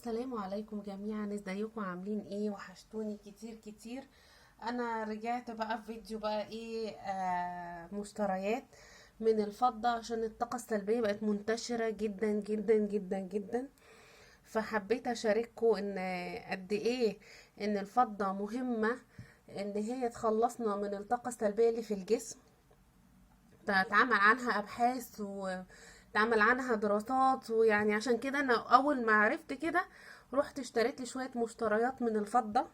السلام عليكم جميعا، ازيكم عاملين ايه؟ وحشتوني كتير كتير. انا رجعت بقى في فيديو بقى ايه مشتريات من الفضة، عشان الطاقة السلبية بقت منتشرة جدا جدا جدا جدا. فحبيت اشارككم ان قد ايه ان الفضة مهمة، ان هي تخلصنا من الطاقة السلبية اللي في الجسم. اتعمل عنها ابحاث واتعمل عنها دراسات، ويعني عشان كده انا اول ما عرفت كده رحت اشتريت لي شوية مشتريات من الفضة.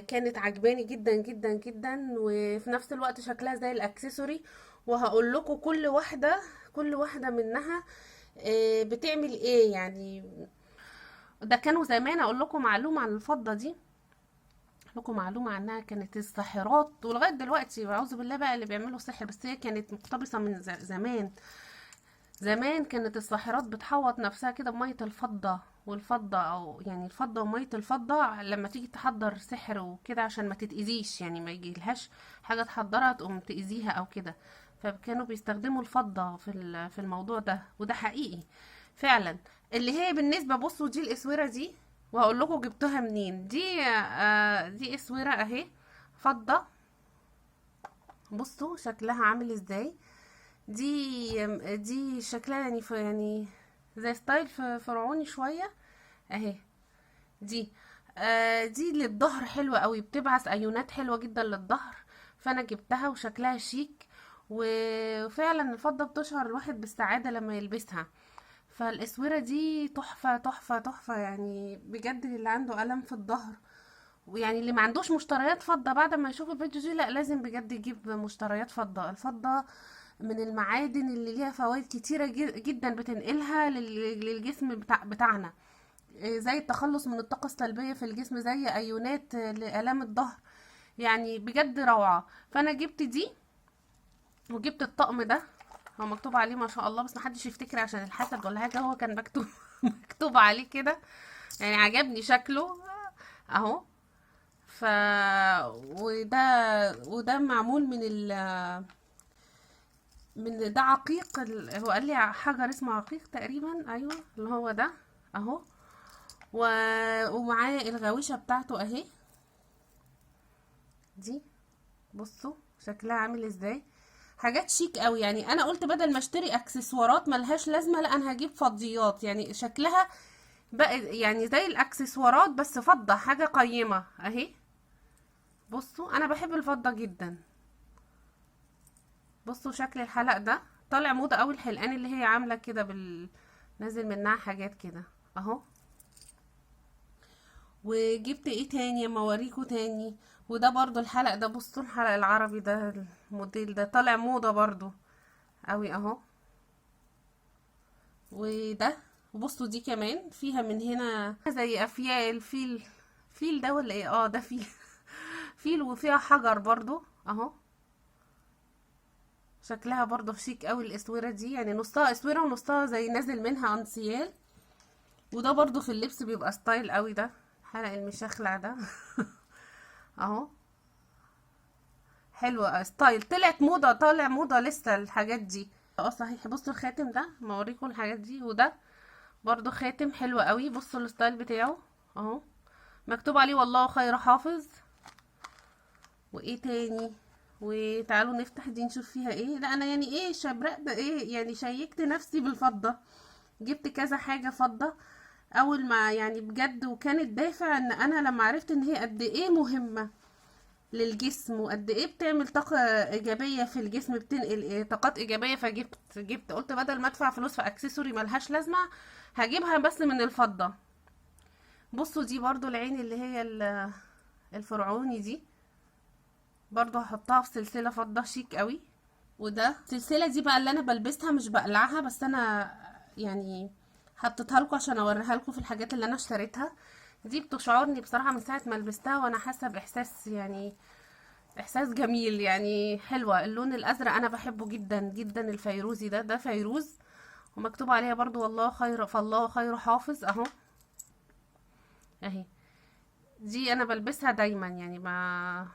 كانت عجباني جدا جدا جدا، وفي نفس الوقت شكلها زي الاكسسوري. وهقول لكم كل واحدة منها بتعمل ايه يعني. ده كانوا زمان، اقول لكم معلومة عن الفضة دي، لكم معلومة عنها. كانت الساحرات ولغاية دلوقتي أعوذ بالله بقى اللي بيعملوا سحر، بس هي كانت مقتبسة من زمان. زمان كانت الساحرات بتحوط نفسها كده بمية الفضة، والفضة أو يعني الفضة ومية الفضة لما تيجي تحضر سحر وكده، عشان ما تتأذيش، يعني ما يجيلهاش حاجة تحضرها تقوم تأذيها أو كده. فكانوا بيستخدموا الفضة في الموضوع ده، وده حقيقي فعلا. اللي هي بالنسبة، بصوا دي الاسورة دي، وهقول لكم جبتها منين. دي اسورة اهي، فضة. بصوا شكلها عامل ازاي. دي شكلها يعني يعني زي ستايل فرعوني شوية اهي. دي دي للظهر حلوة قوي، بتبعث ايونات حلوة جدا للظهر. فانا جبتها وشكلها شيك، وفعلا الفضة بتشعر الواحد بالسعادة لما يلبسها. فالاسورة دي تحفة تحفة تحفة يعني، بجد اللي عنده ألم في الظهر، ويعني اللي ما عندوش مشتريات فضة بعد ما يشوف الفيديو دي، لا لازم بجد يجيب مشتريات فضة. الفضة من المعادن اللي ليها فوائد كتيرة جدا بتنقلها للجسم بتاعنا. زي التخلص من الطاقة السلبية في الجسم، زي أيونات لآلام الظهر. يعني بجد روعة. فأنا جبت دي وجبت الطقم ده. هو مكتوب عليه ما شاء الله، بس محدش يفتكر عشان الحسد ولا حاجة، هو كان مكتوب مكتوب عليه كده. يعني عجبني شكله اهو. ف وده معمول من ده عقيق هو قال لي حجر اسمه عقيق تقريبا، ايوه اللي هو ده اهو. و... ومعاه الغاويشة بتاعته اهي. دي بصوا شكلها عامل ازاي، حاجات شيك قوي. يعني انا قلت بدل ما اشتري اكسسوارات ملهاش لازمه، لا انا هجيب فضيات، يعني شكلها بقى يعني زي الاكسسوارات بس فضه، حاجه قيمه اهي. بصوا انا بحب الفضه جدا. بصوا شكل الحلق ده طالع موضه قوي، الحلقان اللي هي عامله كده نازل منها حاجات كده اهو. وجبت ايه تاني اما اوريكوا تاني. وده برضو الحلق ده، بصوا الحلق العربي ده، الموديل ده طالع موضه برضو قوي اهو. وده بصوا دي كمان فيها من هنا زي افيال فيل. فيل ده ولا ايه؟ اه ده فيل. فيل وفيها حجر برضو اهو. شكلها برضو شيك قوي الاسوره دي، يعني نصها اسوره ونصها زي نازل منها انسيال. وده برضو في اللبس بيبقى ستايل قوي، ده حلق المشخلع ده. اهو حلوة ستايل، طلعت موضة، طالع موضة لسه الحاجات دي. اه صحيح. بصوا الخاتم ده، ما اوريكم الحاجات دي. وده برضو خاتم حلو قوي، بصوا الستايل بتاعه اهو، مكتوب عليه والله خير حافظ. وايه تاني؟ وتعالوا نفتح دي نشوف فيها ايه. لا انا يعني ايه شبرق ده ايه، يعني شيكت نفسي بالفضة، جبت كذا حاجة فضة اول ما يعني بجد. وكانت دافع ان انا لما عرفت ان هي قد ايه مهمة للجسم، وقد ايه بتعمل طاقة ايجابية في الجسم، بتنقل طاقات ايجابية. فجبت قلت بدل ما ادفع فلوس في اكسسوري ملهاش لازمة، هجيبها بس من الفضة. بصوا دي برضو العين اللي هي الفرعوني دي، برضو هحطها في سلسلة فضة شيك قوي. وده السلسلة دي بقى اللي انا بلبسها، مش بقلعها، بس انا يعني حطيتها لكم عشان اوريها لكم في الحاجات اللي انا اشتريتها. دي بتشعرني بصراحة من ساعة ما لبستها وانا حاسة باحساس، يعني احساس جميل، يعني حلوة. اللون الازرق انا بحبه جدا جدا، الفيروزي ده فيروز، ومكتوب عليها برضو والله خير، فالله خير حافظ اهو. اهي دي انا بلبسها دايما، يعني ما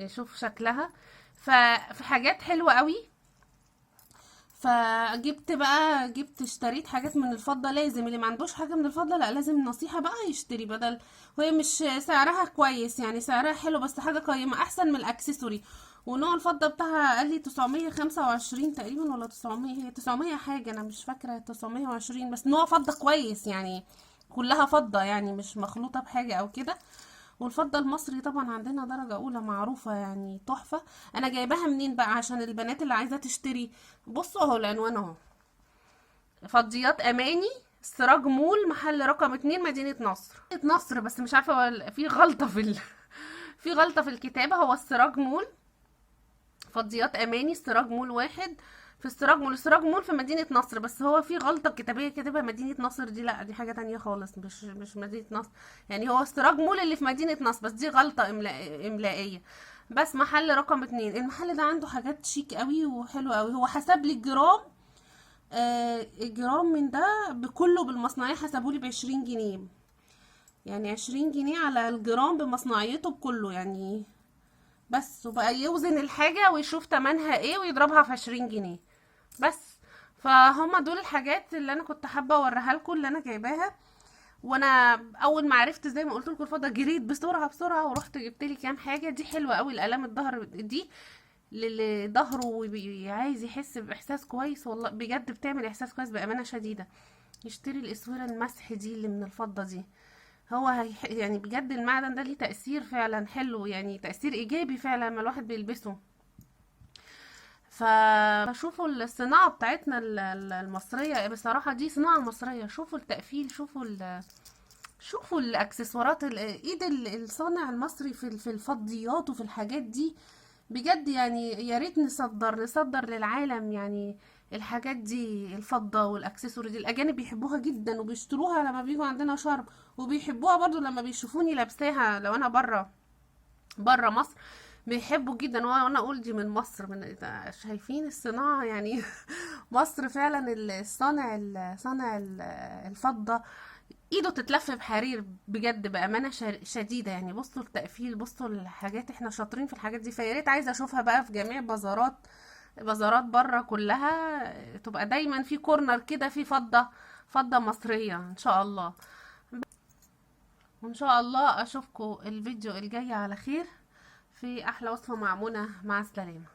شوف شكلها. ففي حاجات حلوة قوي. فجبت بقى، اشتريت حاجات من الفضة. لازم اللي ما عندوش حاجة من الفضة، لا لازم نصيحة بقى يشتري بدل. وهي مش سعرها كويس يعني، سعرها حلو بس حاجة قيمة احسن من الاكسسوري. ونوع الفضة بتاعها قال لي 925 تقريبا ولا 900، هي 900 حاجة انا مش فاكرة، 920. بس نوع فضة كويس يعني، كلها فضة يعني مش مخلوطة بحاجة او كده. والفضة المصري طبعا عندنا درجة أولى معروفة يعني تحفة. أنا جايباها منين بقى عشان البنات اللي عايزة تشتري؟ بصوا اهو العنوان اهو، فضيات أماني، سراج مول، محل رقم 2، مدينة نصر. مدينة نصر، بس مش عارفة هو في غلطة في في غلطة في الكتابة. هو السراج مول، فضيات أماني، السراج مول واحد. في السراج مول، السراج مول في مدينة نصر، بس هو في غلطة كتابية كاتبها مدينة نصر، دي لا دي حاجة تانية خالص، مش مدينة نصر. يعني هو السراج مول اللي في مدينة نصر، بس دي غلطة إملائية. بس محل رقم 2. المحل ده عنده حاجات شيك قوي وحلو قوي. هو حسب لي الجرام، الجرام من ده بكله بالمصنعية حسبولي ب20 جنيه. يعني 20 جنيه على الجرام بمصنعيته بكله يعني. بس وبقى يوزن الحاجة ويشوف تمنها ايه ويضربها في 20 جنيه بس. فهم دول الحاجات اللي انا كنت حابة اوريها لكم اللي انا جايباها. وانا اول ما عرفت زي ما قلت لكم الفضة، جريت بسرعة بسرعة ورحت جبت لي كام حاجة. دي حلوة قوي، الالام الظهر دي للي ظهره عايز يحس باحساس كويس، والله بجد بتعمل احساس كويس بامانة شديدة. يشتري الاسوره المسح دي اللي من الفضة دي. هو يعني بجد المعدن ده ليه تأثير فعلا حلو، يعني تأثير ايجابي فعلا لما الواحد بيلبسه. فشوفوا الصناعة بتاعتنا المصرية، بصراحة دي صناعة مصرية. شوفوا التقفيل، شوفوا الاكسسوارات، ايد الصانع المصري في الفضيات وفي الحاجات دي. بجد يعني يا ريت نصدر للعالم يعني الحاجات دي. الفضة والاكسسوار دي الاجانب بيحبوها جدا وبيشتروها لما بيجوا عندنا شرم، وبيحبوها برضو لما بيشوفوني لابساها لو انا بره مصر. بيحبوا جدا. وانا اقول دي من مصر، من شايفين الصناعة يعني. مصر فعلا. صانع الفضة ايده تتلف بحرير بجد بامانه شديده يعني. بصوا التقفيل، بصوا الحاجات، احنا شاطرين في الحاجات دي. فيا ريت عايزه اشوفها بقى في جميع بازارات بره كلها، تبقى دايما في كورنر كده في فضه مصريه ان شاء الله. وان شاء الله اشوفكم الفيديو الجاي على خير في احلى وصفه مع منى. مع السلامه.